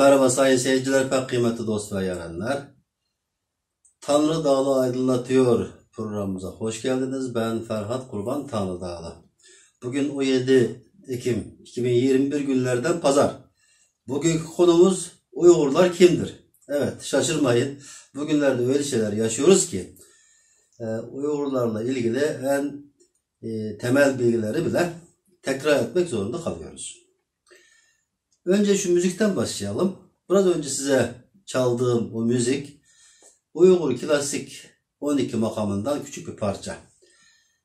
merhaba sayın seyirciler, pek kıymetli dost ve yarenler. Tanrı Dağlı Aydınlatıyor programımıza hoş geldiniz. Ben Ferhat Kurban Tanrı Dağlı. Bugün 17 Ekim 2021 günlerden pazar. Bugünkü konumuz Uygurlar kimdir? Evet, şaşırmayın. Bugünlerde öyle şeyler yaşıyoruz ki Uygurlarla ilgili en temel bilgileri bile tekrar etmek zorunda kalıyoruz. Önce şu müzikten başlayalım. Biraz önce size çaldığım o müzik Uygur klasik 12 makamından küçük bir parça.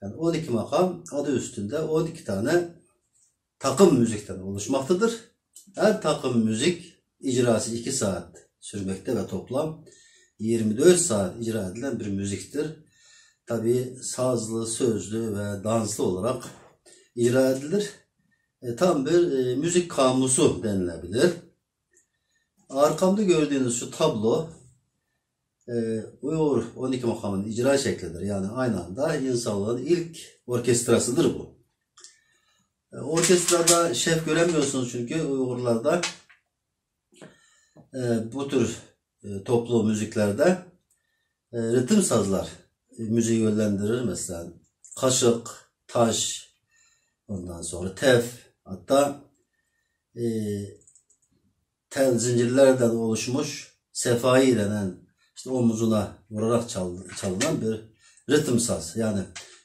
Yani 12 makam adı üstünde 12 tane takım müzikten oluşmaktadır. Her takım müzik icrası 2 saat sürmekte ve toplam 24 saat icra edilen bir müziktir. Tabi sazlı, sözlü ve danslı olarak icra edilir. Tam bir müzik kamusu denilebilir. Arkamda gördüğünüz şu tablo Uygur 12 makamın icra şeklidir. Yani aynı anda insanlığın ilk orkestrasıdır bu. Orkestrada şef göremiyorsunuz çünkü Uygurlarda bu tür toplu müziklerde ritim sazlar müziği yönlendirir. Mesela kaşık, taş, ondan sonra tef, hatta tel zincirlerden oluşmuş sefai denen işte omuzuna vurarak çalınan bir ritim saz. Yani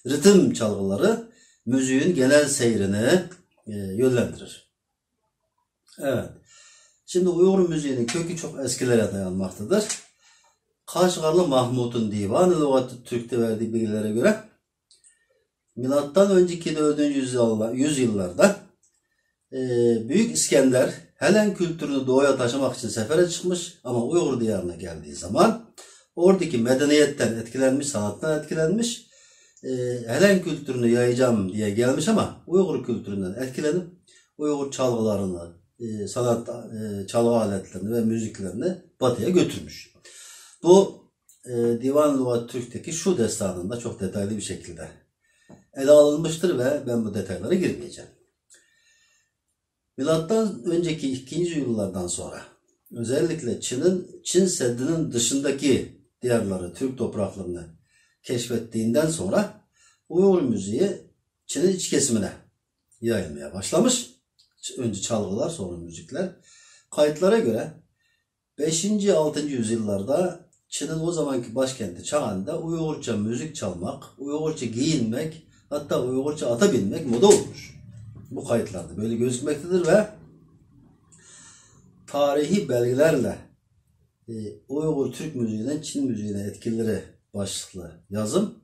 ritim çalgıları müziğin genel seyrini yönlendirir. Evet. Şimdi Uygur müziğinin kökü çok eskilere dayanmaktadır. Kaşgarlı Mahmud'un Divan-ı Lügat-ı Türk'te verdiği bilgilere göre milattan önceki 4. yüzyıllarda Büyük İskender Helen kültürünü doğuya taşımak için sefere çıkmış ama Uygur diyarına geldiği zaman oradaki medeniyetten etkilenmiş, sanattan etkilenmiş, Helen kültürünü yayacağım diye gelmiş ama Uygur kültüründen etkilenip Uygur çalgılarını, sanat çalgı aletlerini ve müziklerini batıya götürmüş. Bu Divan-ı Lügat Türk'teki şu destanında çok detaylı bir şekilde ele alınmıştır ve ben bu detaylara girmeyeceğim. Milattan önceki 2. yüzyıllardan sonra özellikle Çin Seddi'nin dışındaki diyarları, Türk topraklarını keşfettiğinden sonra Uygur müziği Çin'in iç kesimine yayılmaya başlamış. Önce çalgılar, sonra müzikler. Kayıtlara göre 5. 6. yüzyıllarda Çin'in o zamanki başkenti Çağan'da Uygurca müzik çalmak, Uygurca giyinmek, hatta Uygurca ata binmek moda olmuş. Bu kayıtlarda böyle gözükmektedir ve tarihi belgelerle Uygur Türk müziğinin Çin müziğine etkileri başlıklı yazım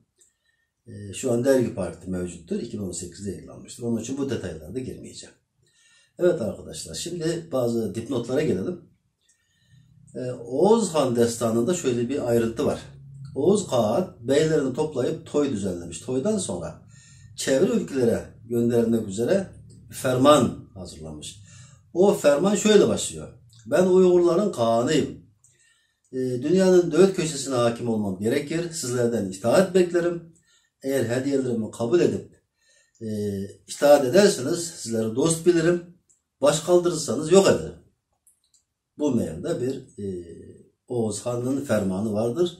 şu an dergi parkta mevcuttur. 2018'de yayınlanmıştır. Onun için bu detaylara da girmeyeceğim. Evet arkadaşlar, şimdi bazı dipnotlara gelelim. Oğuz Han destanında şöyle bir ayrıntı var. Oğuz Kağan beylerini toplayıp toy düzenlemiş. Toydan sonra çevre ülkelere gönderilmek üzere ferman hazırlamış. O ferman şöyle başlıyor. Ben Uygurların Kağan'ıyım. Dünyanın 4 köşesine hakim olmam gerekir. Sizlerden itaat beklerim. Eğer hediyelerimi kabul edip itaat ederseniz sizleri dost bilirim. Baş kaldırırsanız yok ederim. Bu mealde bir Oğuz Han'ın fermanı vardır.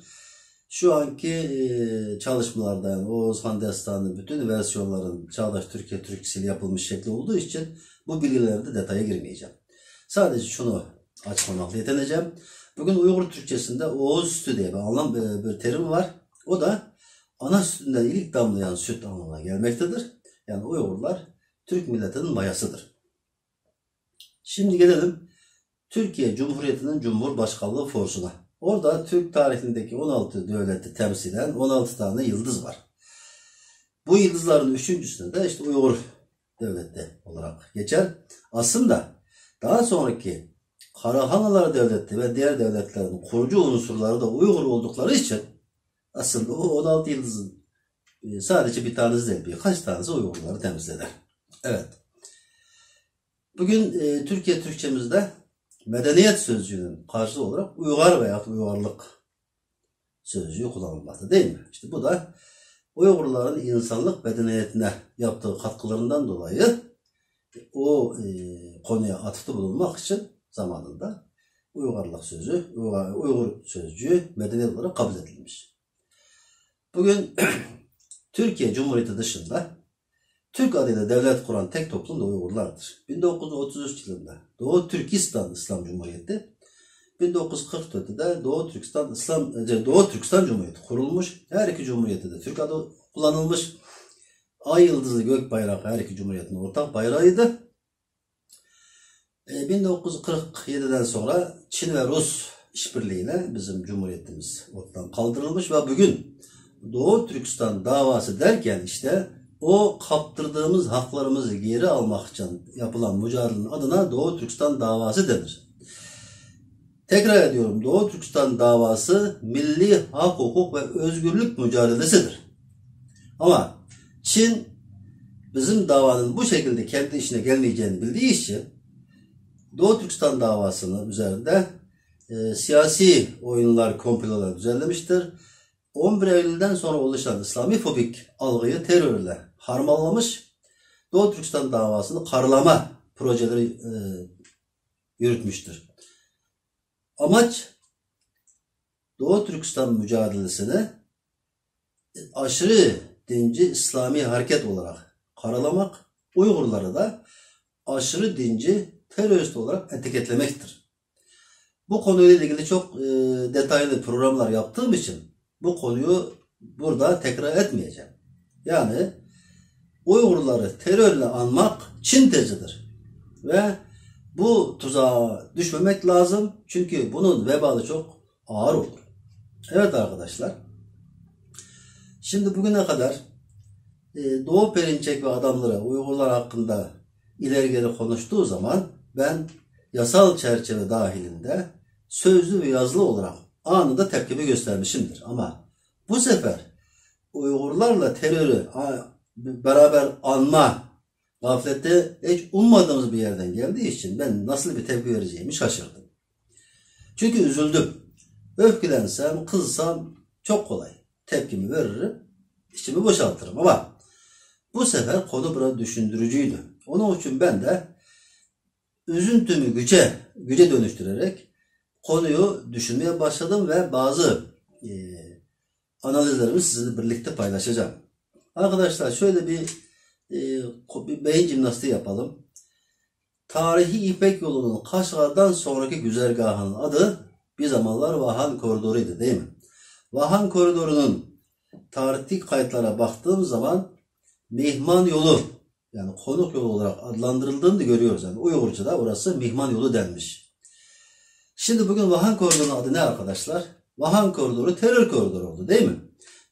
Şu anki çalışmalarda yani Oğuz Han Destanı'nın bütün versiyonların çağdaş Türkiye Türkçesiyle yapılmış şekli olduğu için bu bilgilerde detaya girmeyeceğim. Sadece şunu açmamakla yetineceğim. Bugün Uygur Türkçesinde Oğuz sütü diye bir terim var. O da ana sütünden ilk damlayan süt anlamına gelmektedir. Yani Uygurlar Türk milletinin mayasıdır. Şimdi gelelim Türkiye Cumhuriyeti'nin Cumhurbaşkanlığı forsuna. Orada Türk tarihindeki 16 devleti temsilen 16 tane yıldız var. Bu yıldızların üçüncüsünde de işte Uygur devleti olarak geçer. Aslında daha sonraki Karahanlılar Devleti ve diğer devletlerin kurucu unsurları da Uygur oldukları için aslında o 16 yıldızın sadece bir tanesi değil, birkaç tanesi Uygurları temsil eder. Evet. Bugün Türkiye Türkçemizde medeniyet sözcüğünün karşılığı olarak uygar veya uygarlık sözcüğü kullanılmakta değil mi? İşte bu da Uygurların insanlık medeniyetine yaptığı katkılarından dolayı o konuya atıfta bulunmak için zamanında Uygarlık sözü, Uygur sözcüğü medeniyet olarak kabul edilmiş. Bugün Türkiye Cumhuriyeti dışında Türk adıyla devlet kuran tek toplum da Uygurlardır. 1933 yılında Doğu Türkistan İslam Cumhuriyeti, 1944'te Doğu Türkistan Cumhuriyeti kurulmuş. Her iki cumhuriyette de Türk adı kullanılmış. Ay yıldızı gök bayrağı her iki cumhuriyetin ortak bayrağıydı. 1947'den sonra Çin ve Rus işbirliğiyle bizim cumhuriyetimiz ortadan kaldırılmış ve bugün Doğu Türkistan davası derken işte o kaptırdığımız haklarımızı geri almak için yapılan mücadelenin adına Doğu Türkistan davası denir. Tekrar ediyorum, Doğu Türkistan davası milli hak, hukuk ve özgürlük mücadelesidir. Ama Çin bizim davanın bu şekilde kendi işine gelmeyeceğini bildiği için Doğu Türkistan davasının üzerinde siyasi oyunlar, komplolar düzenlemiştir. 11 Eylül'den sonra oluşan İslamifobik algıyı terörle harmanlamış, Doğu Türkistan davasını karalama projeleri yürütmüştür. Amaç Doğu Türkistan mücadelesini aşırı dinci İslami hareket olarak karalamak, Uygurları da aşırı dinci terörist olarak etiketlemektir. Bu konuyla ilgili çok detaylı programlar yaptığım için bu konuyu burada tekrar etmeyeceğim. Yani Uygurları terörle anmak Çin tezidir. Ve bu tuzağa düşmemek lazım. Çünkü bunun vebalı çok ağır olur. Evet arkadaşlar. Şimdi bugüne kadar Doğu Perinçek ve adamları Uygurlar hakkında ileri geri konuştuğu zaman ben yasal çerçeve dahilinde sözlü ve yazılı olarak anında tepkimi göstermişimdir. Ama bu sefer Uygurlarla terörü beraber anma gaflette hiç ummadığımız bir yerden geldiği için ben nasıl bir tepki vereceğimi şaşırdım. Çünkü üzüldüm. Öfkelensem, kızsam çok kolay. Tepkimi veririm, içimi boşaltırım. Ama bu sefer konu biraz düşündürücüydü. Onun için ben de üzüntümü güce dönüştürerek konuyu düşünmeye başladım ve bazı analizlerimi sizinle birlikte paylaşacağım. Arkadaşlar şöyle bir beyin jimnastiği yapalım. Tarihi İpek yolunun Kaşgar'dan sonraki güzergahının adı bir zamanlar Vahan Koridoru'ydu değil mi? Vahan Koridoru'nun tarihi kayıtlara baktığım zaman Mihman yolu, yani konuk yolu olarak adlandırıldığını da görüyoruz. Yani Uygurca'da orası Mihman yolu denmiş. Şimdi bugün Vahan Koridoru'nun adı ne arkadaşlar? Vahan Koridoru terör koridoru oldu değil mi?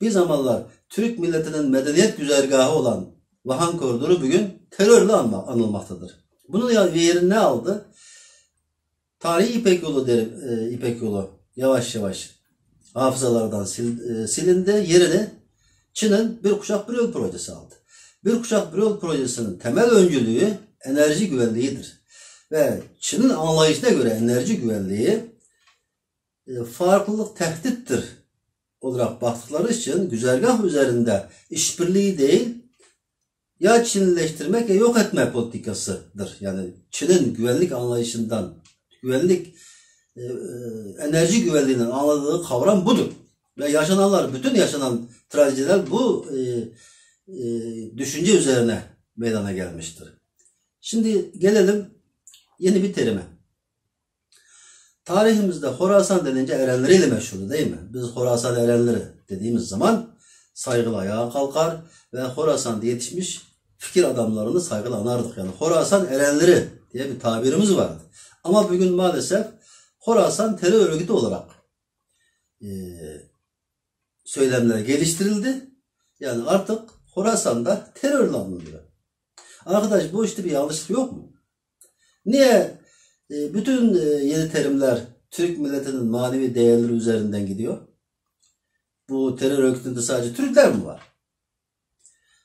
Bir zamanlar Türk milletinin medeniyet güzergahı olan Vahan Koridoru bugün terörle anılmaktadır. Bunun yerini ne aldı? Tarihi İpek yolu derim, İpek yolu yavaş yavaş hafızalardan silindi. Yerini Çin'in Bir Kuşak Bir Yol projesi aldı. Bir Kuşak Bir Yol projesinin temel öncülüğü enerji güvenliğidir. Ve Çin'in anlayışına göre enerji güvenliği farklılık tehdittir olarak baktıkları için güzergah üzerinde işbirliği değil, ya Çinlileştirmek ya yok etme politikasıdır. Yani Çin'in güvenlik anlayışından, enerji güvenliğinin anladığı kavram budur. Ve bütün yaşanan trajediler bu düşünce üzerine meydana gelmiştir. Şimdi gelelim yeni bir terime. Tarihimizde Horasan denince erenleriyle meşhurdu değil mi? Biz Horasan erenleri dediğimiz zaman saygılı ayağa kalkar ve Horasan'da yetişmiş fikir adamlarını saygılı anardık. Yani Horasan erenleri diye bir tabirimiz vardı. Ama bugün maalesef Horasan terör örgütü olarak söylemler geliştirildi. Yani artık Horasan'da terörle anılıyor. Arkadaş bu işte bir yanlışlık yok mu? Niye bütün yeni terimler Türk milletinin manevi değerleri üzerinden gidiyor? Bu terör örgütünde sadece Türkler mi var?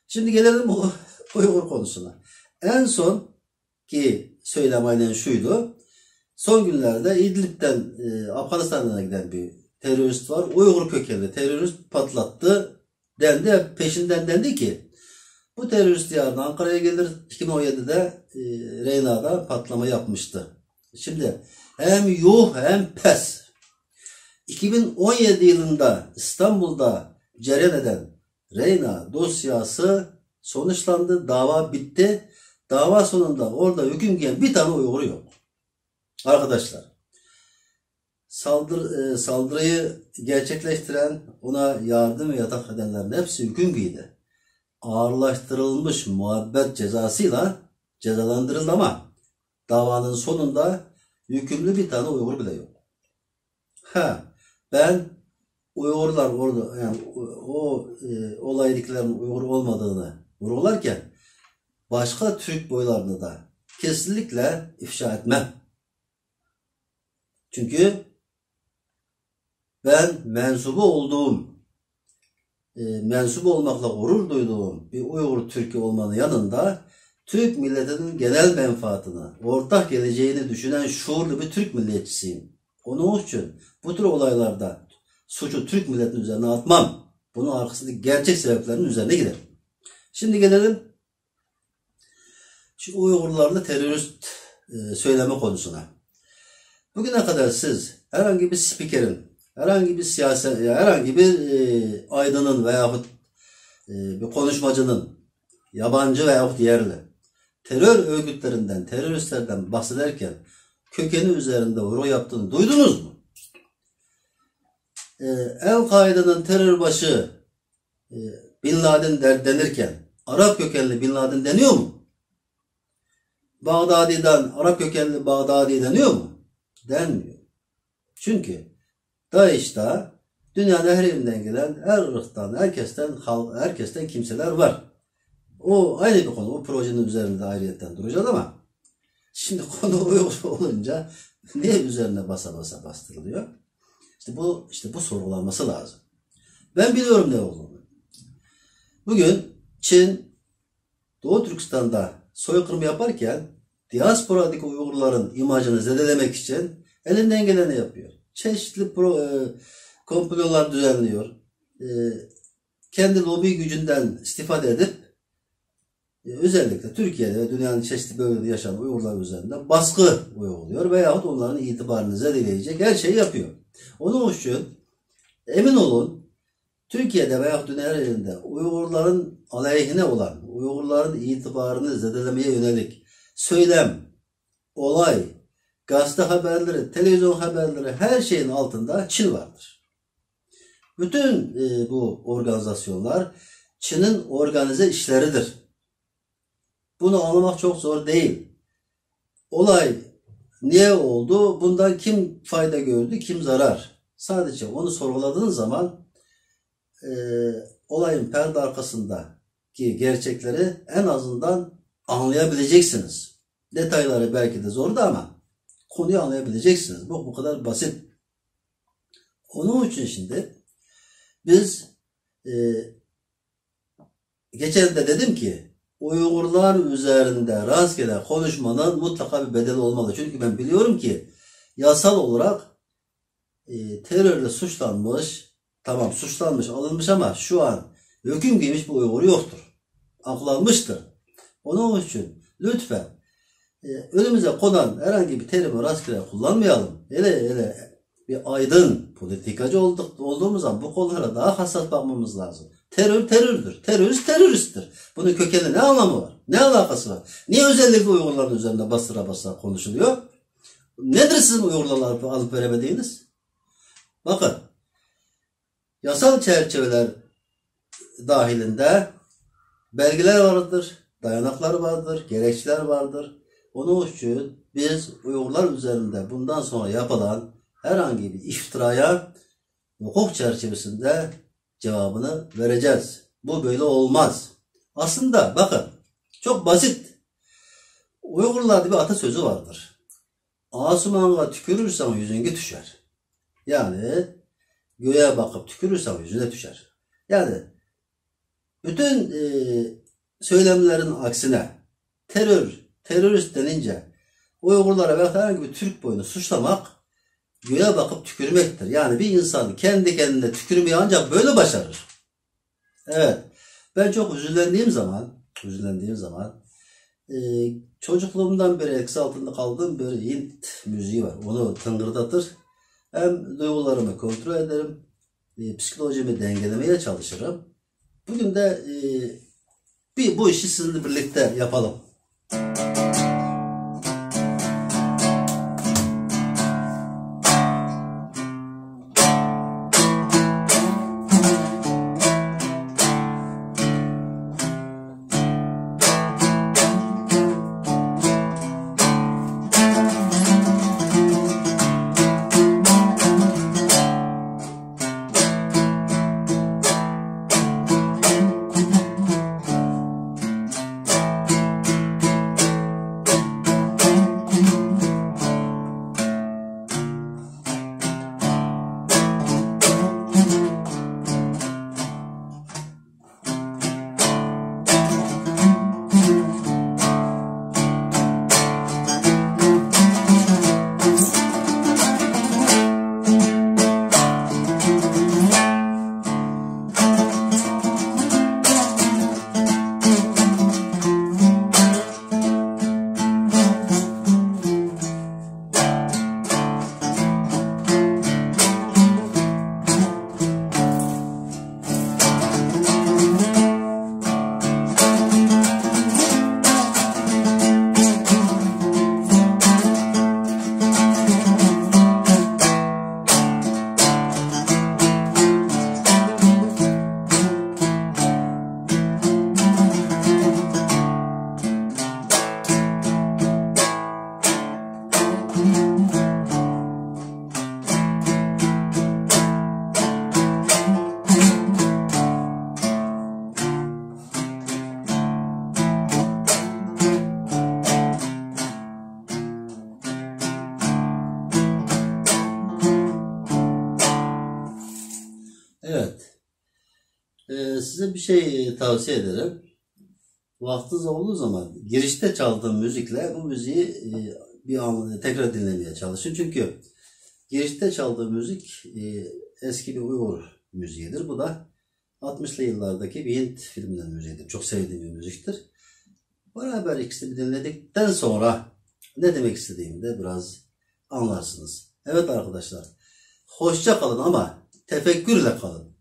Şimdi gelelim bu Uygur konusuna. En son ki söylem aynen şuydu. Son günlerde İdlib'den Afganistan'a giden bir terörist var. Uygur kökenli terörist patlattı dendi. Peşinden dendi ki bu terörist yarın Ankara'ya gelir. 2017'de Reyna'da patlama yapmıştı. Şimdi Hem yuh hem pes. 2017 yılında İstanbul'da cereyan eden Reyna dosyası sonuçlandı. Dava bitti. Dava sonunda orada hüküm giyen bir tane Uygur yok. Arkadaşlar, saldırıyı gerçekleştiren, ona yardım ve yatak edenlerin hepsi hüküm giydi. Ağırlaştırılmış muhabbet cezasıyla cezalandırıldı ama davanın sonunda hükümlü bir tane Uygur bile yok. Ben Uygurlar orada, yani o olaydakilerin Uygur olmadığını vurgularken başka Türk boylarını da kesinlikle ifşa etmem. Çünkü ben mensubu olmakla gurur duyduğum bir Uygur Türk'ü olmanın yanında Türk milletinin genel menfaatini, ortak geleceğini düşünen şuurlu bir Türk milliyetçisiyim. Onun için bu tür olaylarda suçu Türk milletinin üzerine atmam. Bunun arkasındaki gerçek sebeplerinin üzerine giderim. Şimdi gelelim şu Uygurlarla terörist söyleme konusuna. Bugüne kadar siz herhangi bir spikerin, herhangi bir aydının veyahut bir konuşmacının, yabancı veyahut yerli terör örgütlerinden, teröristlerden bahsederken kökeni üzerinde vurgu yaptığını duydunuz mu? El-Kaide'nin terör başı Bin Laden denirken Arap kökenli Bin Laden deniyor mu? Bağdadi'den Arap kökenli Bağdadi deniyor mu? Denmiyor. Çünkü DAEŞ'ta dünyanın her yerinden gelen her ırktan, herkesten kimseler var. O ayrı bir konu. O projenin üzerinde ayrıyetten duracağız ama şimdi konu Uygur olunca niye üzerine basa basa bastırılıyor? İşte bu sorgulanması lazım. Ben biliyorum ne olduğunu. Bugün Çin Doğu Türkistan'da soykırım yaparken diasporadaki Uygurların imajını zedelemek için elinden geleni yapıyor. Çeşitli komplolar düzenliyor. Kendi lobi gücünden istifade edip özellikle Türkiye'de ve dünyanın çeşitli bölgelerinde yaşayan Uygurlar üzerinde baskı uyguluyor veyahut onların itibarını zedeleyecek her şeyi yapıyor. Onun için emin olun Türkiye'de veyahut dünya her yerinde Uygurların aleyhine olan, Uygurların itibarını zedelemeye yönelik söylem, olay, gazete haberleri, televizyon haberleri her şeyin altında Çin vardır. Bütün bu organizasyonlar Çin'in organize işleridir. Bunu anlamak çok zor değil. Olay niye oldu? Bundan kim fayda gördü, kim zarar? Sadece onu sorguladığın zaman olayın perde arkasındaki gerçekleri en azından anlayabileceksiniz. Detayları belki de zordu ama konuyu anlayabileceksiniz. Bu kadar basit. Onun için şimdi biz geçen de dedim ki Uygurlar üzerinde rastgele konuşmanın mutlaka bir bedeli olmalı. Çünkü ben biliyorum ki yasal olarak terörle suçlanmış, tamam suçlanmış, alınmış ama şu an hüküm giymiş bir Uygur yoktur. Aklanmıştır. Onun için lütfen önümüze konan herhangi bir terimi rastgele kullanmayalım. Hele bir aydın politikacı olduğumuz zaman bu konulara daha hassas bakmamız lazım. Terör terördür. Terörist teröristtir. Bunun kökeninde ne anlamı var? Ne alakası var? Niye özellikle Uygurların üzerinde bastıra bastıra konuşuluyor? Nedir sizin Uygurlarla alıp veremediğiniz? Bakın, yasal çerçeveler dahilinde belgeler vardır, dayanaklar vardır, gerekçeler vardır. Onun için biz Uygurlar üzerinde bundan sonra yapılan herhangi bir iftiraya hukuk çerçevesinde cevabını vereceğiz. Bu böyle olmaz. Aslında bakın çok basit. Uygurlarda bir atasözü vardır. Asuman'a tükürürsen yüzüne düşer. Yani göğe bakıp tükürürsen yüzüne düşer. Yani bütün söylemlerin aksine terörist denince Uygurlara ve herhangi bir Türk boyunu suçlamak göğe bakıp tükürmektir. Yani bir insan kendi kendine tükürmeyi ancak böyle başarır. Evet. Ben çok üzülendiğim zaman Çocukluğumdan beri etkisi altında kaldığım bir Hint müziği var. Onu tıngırdatır. Hem duygularımı kontrol ederim. Psikolojimi dengelemeye çalışırım. Bugün de bu işi sizinle birlikte yapalım. Evet. Size bir şey tavsiye ederim. Vaktiniz olduğu zaman girişte çaldığım müzikle bu müziği bir an tekrar dinlemeye çalışın. Çünkü girişte çaldığım müzik eski bir Uygur müziğidir. Bu da 60'lı yıllardaki bir Hint filminden müziğidir. Çok sevdiğim bir müziktir. Beraber ikisini dinledikten sonra ne demek istediğimi de biraz anlarsınız. Evet arkadaşlar, hoşça kalın ama tefekkürle kalın.